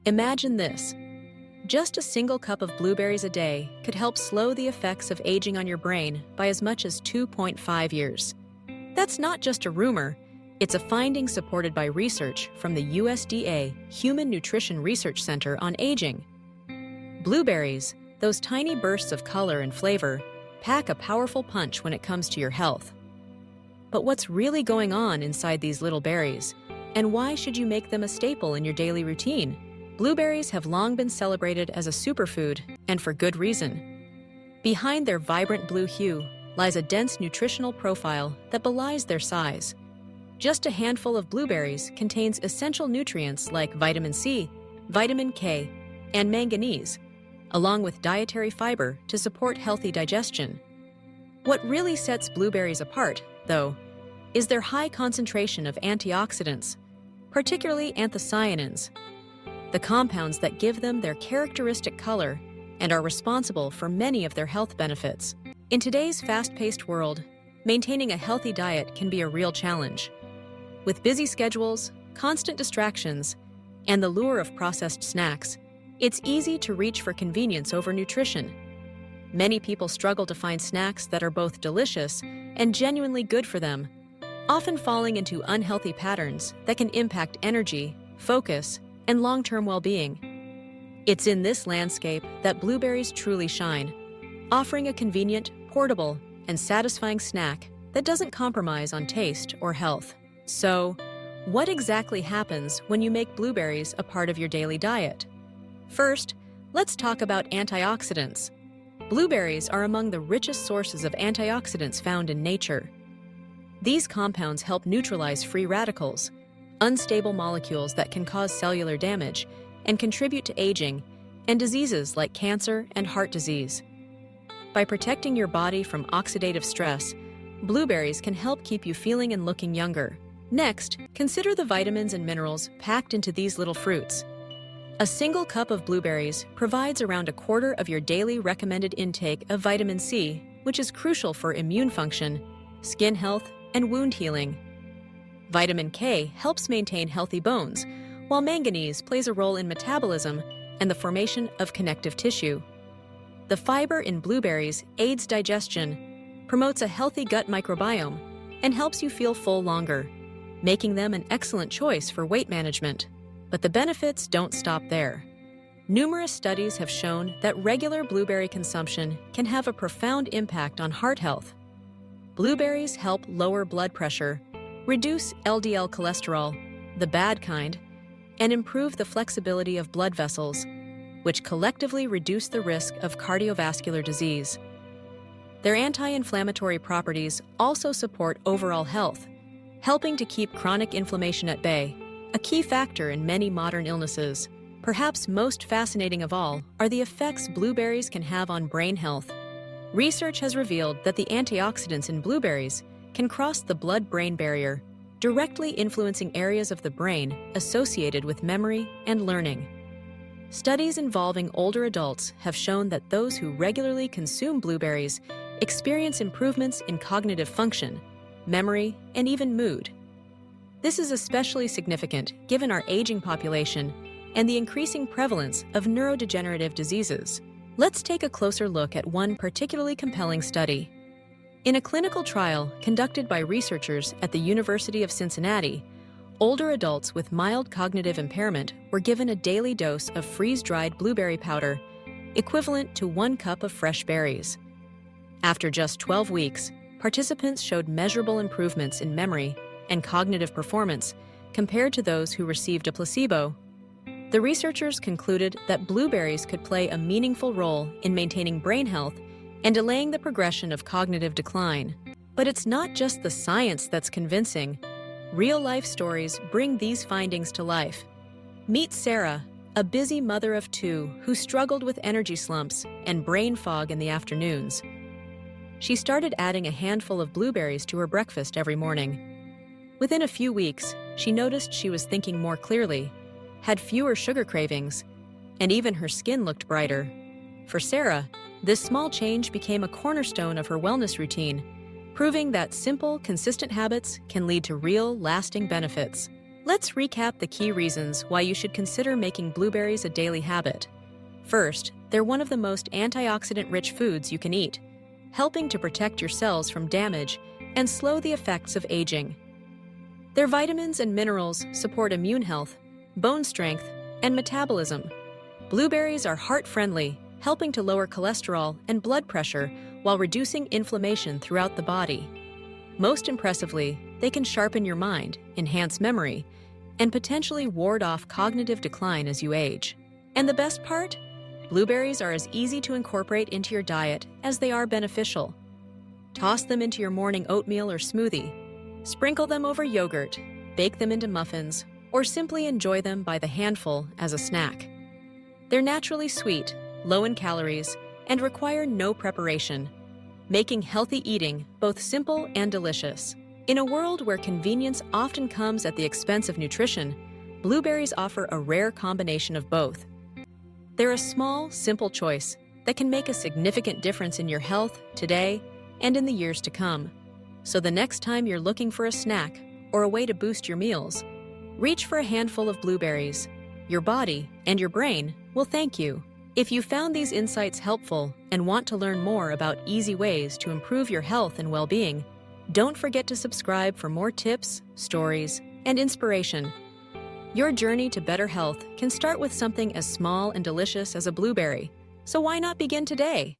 Imagine this. Just a single cup of blueberries a day could help slow the effects of aging on your brain by as much as 2.5 years. That's not just a rumor, it's a finding supported by research from the USDA Human Nutrition Research Center on Aging. Blueberries, those tiny bursts of color and flavor, pack a powerful punch when it comes to your health. But what's really going on inside these little berries? And why should you make them a staple in your daily routine? Blueberries have long been celebrated as a superfood, and for good reason. Behind their vibrant blue hue lies a dense nutritional profile that belies their size. Just a handful of blueberries contains essential nutrients like vitamin C, vitamin K, and manganese, along with dietary fiber to support healthy digestion. What really sets blueberries apart, though, is their high concentration of antioxidants, particularly anthocyanins, the compounds that give them their characteristic color and are responsible for many of their health benefits. In today's fast-paced world, maintaining a healthy diet can be a real challenge. With busy schedules, constant distractions, and the lure of processed snacks, it's easy to reach for convenience over nutrition. Many people struggle to find snacks that are both delicious and genuinely good for them, often falling into unhealthy patterns that can impact energy, focus, and long-term well-being. It's in this landscape that blueberries truly shine, offering a convenient, portable, and satisfying snack that doesn't compromise on taste or health. So, what exactly happens when you make blueberries a part of your daily diet? First, let's talk about antioxidants. Blueberries are among the richest sources of antioxidants found in nature. These compounds help neutralize free radicals, unstable molecules that can cause cellular damage and contribute to aging and diseases like cancer and heart disease. By protecting your body from oxidative stress, blueberries can help keep you feeling and looking younger. Next, consider the vitamins and minerals packed into these little fruits. A single cup of blueberries provides around a quarter of your daily recommended intake of vitamin C, which is crucial for immune function, skin health, and wound healing. Vitamin K helps maintain healthy bones, while manganese plays a role in metabolism and the formation of connective tissue. The fiber in blueberries aids digestion, promotes a healthy gut microbiome, and helps you feel full longer, making them an excellent choice for weight management. But the benefits don't stop there. Numerous studies have shown that regular blueberry consumption can have a profound impact on heart health. Blueberries help lower blood pressure, reduce LDL cholesterol, the bad kind, and improve the flexibility of blood vessels, which collectively reduce the risk of cardiovascular disease. Their anti-inflammatory properties also support overall health, helping to keep chronic inflammation at bay, a key factor in many modern illnesses. Perhaps most fascinating of all are the effects blueberries can have on brain health. Research has revealed that the antioxidants in blueberries can cross the blood-brain barrier, directly influencing areas of the brain associated with memory and learning. Studies involving older adults have shown that those who regularly consume blueberries experience improvements in cognitive function, memory, and even mood. This is especially significant given our aging population and the increasing prevalence of neurodegenerative diseases. Let's take a closer look at one particularly compelling study. In a clinical trial conducted by researchers at the University of Cincinnati, older adults with mild cognitive impairment were given a daily dose of freeze-dried blueberry powder, equivalent to 1 cup of fresh berries. After just 12 weeks, participants showed measurable improvements in memory and cognitive performance compared to those who received a placebo. The researchers concluded that blueberries could play a meaningful role in maintaining brain health and delaying the progression of cognitive decline. But it's not just the science that's convincing. Real-life stories bring these findings to life. Meet Sarah, a busy mother of 2 who struggled with energy slumps and brain fog in the afternoons. She started adding a handful of blueberries to her breakfast every morning. Within a few weeks, she noticed she was thinking more clearly, had fewer sugar cravings, and even her skin looked brighter. For Sarah, this small change became a cornerstone of her wellness routine, proving that simple, consistent habits can lead to real, lasting benefits. Let's recap the key reasons why you should consider making blueberries a daily habit. First, they're one of the most antioxidant-rich foods you can eat, helping to protect your cells from damage and slow the effects of aging. Their vitamins and minerals support immune health, bone strength, and metabolism. Blueberries are heart-friendly, helping to lower cholesterol and blood pressure while reducing inflammation throughout the body. Most impressively, they can sharpen your mind, enhance memory, and potentially ward off cognitive decline as you age. And the best part? Blueberries are as easy to incorporate into your diet as they are beneficial. Toss them into your morning oatmeal or smoothie. Sprinkle them over yogurt, bake them into muffins, or simply enjoy them by the handful as a snack. They're naturally sweet, low in calories, and require no preparation, making healthy eating both simple and delicious. In a world where convenience often comes at the expense of nutrition, blueberries offer a rare combination of both. They're a small, simple choice that can make a significant difference in your health today and in the years to come. So the next time you're looking for a snack or a way to boost your meals, reach for a handful of blueberries. Your body and your brain will thank you. If you found these insights helpful and want to learn more about easy ways to improve your health and well-being, don't forget to subscribe for more tips, stories, and inspiration. Your journey to better health can start with something as small and delicious as a blueberry, so why not begin today?